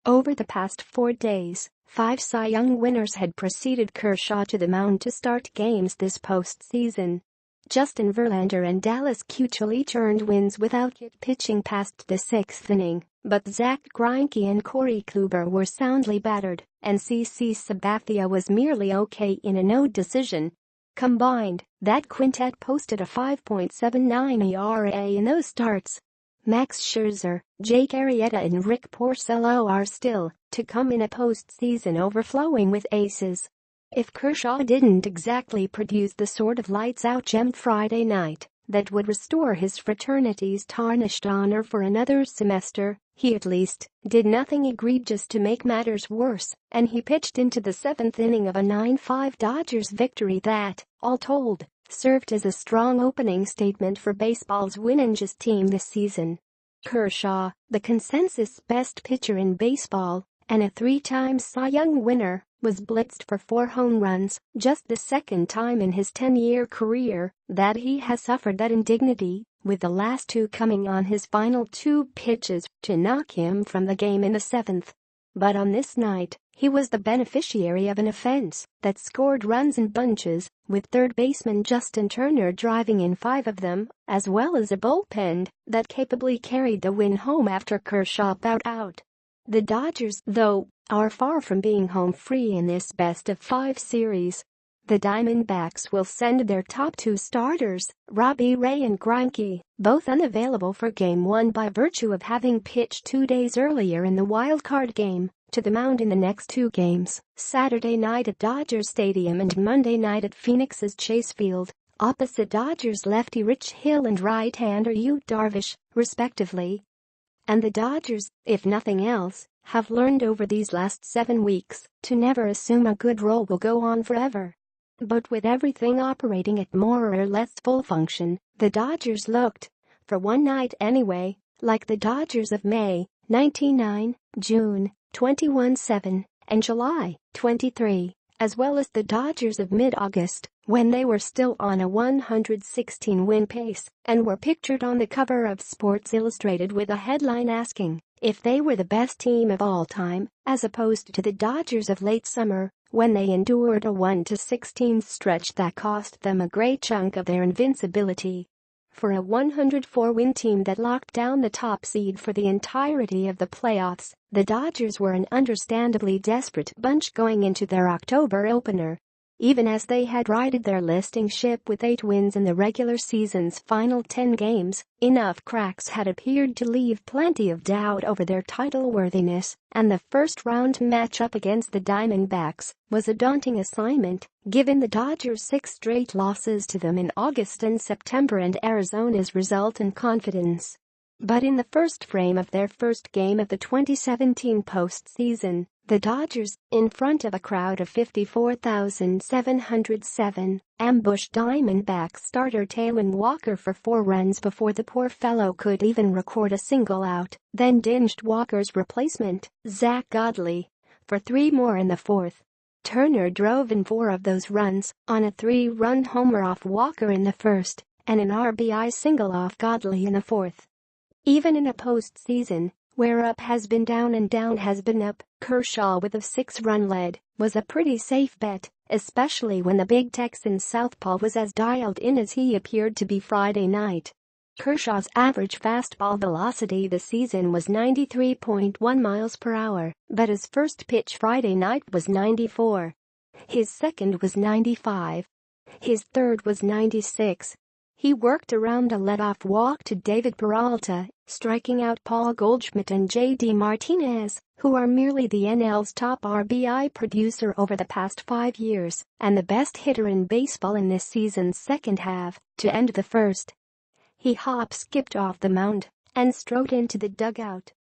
Over the past 4 days, 5 Cy Young winners had preceded Kershaw to the mound to start games this postseason. Justin Verlander and Dallas Keuchel each earned wins without yet pitching past the 6th inning, but Zach Greinke and Corey Kluber were soundly battered, and CC Sabathia was merely okay in a no decision. Combined, that quintet posted a 5.79 ERA in those starts. Max Scherzer, Jake Arrieta and Rick Porcello are still to come in a postseason overflowing with aces. If Kershaw didn't exactly produce the sort of lights-out gem Friday night that would restore his fraternity's tarnished honor for another semester, he at least did nothing egregious to make matters worse, and he pitched into the 7th inning of a 9-5 Dodgers victory that, all told, served as a strong opening statement for baseball's winningest team this season. Kershaw, the consensus best pitcher in baseball and a 3-time Cy Young winner, was blitzed for 4 home runs, just the second time in his 10-year career that he has suffered that indignity, with the last 2 coming on his final 2 pitches to knock him from the game in the 7th. But on this night, he was the beneficiary of an offense that scored runs in bunches, with third baseman Justin Turner driving in 5 of them, as well as a bullpen that capably carried the win home after Kershaw bowed out. The Dodgers, though, are far from being home free in this best-of-5 series. The Diamondbacks will send their top 2 starters, Robbie Ray and Greinke, both unavailable for Game 1 by virtue of having pitched 2 days earlier in the wild-card game, to the mound in the next 2 games, Saturday night at Dodger Stadium and Monday night at Phoenix's Chase Field, opposite Dodgers lefty Rich Hill and right-hander Yu Darvish, respectively. And the Dodgers, if nothing else, have learned over these last 7 weeks to never assume a good role will go on forever. But with everything operating at more or less full function, the Dodgers looked, for one night anyway, like the Dodgers of May 19-9, June 21-7, and July 23, as well as the Dodgers of mid-August, when they were still on a 116-win pace and were pictured on the cover of Sports Illustrated with a headline asking if they were the best team of all time, as opposed to the Dodgers of late summer, when they endured a 1-16 stretch that cost them a great chunk of their invincibility. For a 104-win team that locked down the top seed for the entirety of the playoffs, the Dodgers were an understandably desperate bunch going into their October opener. Even as they had righted their listing ship with 8 wins in the regular season's final 10 games, enough cracks had appeared to leave plenty of doubt over their title worthiness, and the first-round matchup against the Diamondbacks was a daunting assignment, given the Dodgers' 6 straight losses to them in August and September and Arizona's resultant confidence. But in the first frame of their first game of the 2017 postseason, the Dodgers, in front of a crowd of 54,707, ambushed Diamondback starter Taijuan Walker for 4 runs before the poor fellow could even record a single out, then dinged Walker's replacement, Zach Godley, for 3 more in the 4th. Turner drove in 4 of those runs, on a 3-run homer off Walker in the 1st, and an RBI single off Godley in the 4th. Even in a postseason, where up has been down and down has been up, Kershaw with a 6-run lead was a pretty safe bet, especially when the big Texan southpaw was as dialed in as he appeared to be Friday night. Kershaw's average fastball velocity this season was 93.1 miles per hour, but his first pitch Friday night was 94. His second was 95. His third was 96. He worked around a leadoff walk to David Peralta, striking out Paul Goldschmidt and J.D. Martinez, who are merely the NL's top RBI producer over the past 5 years and the best hitter in baseball in this season's second half, to end the first. He hop-skipped off the mound and strode into the dugout.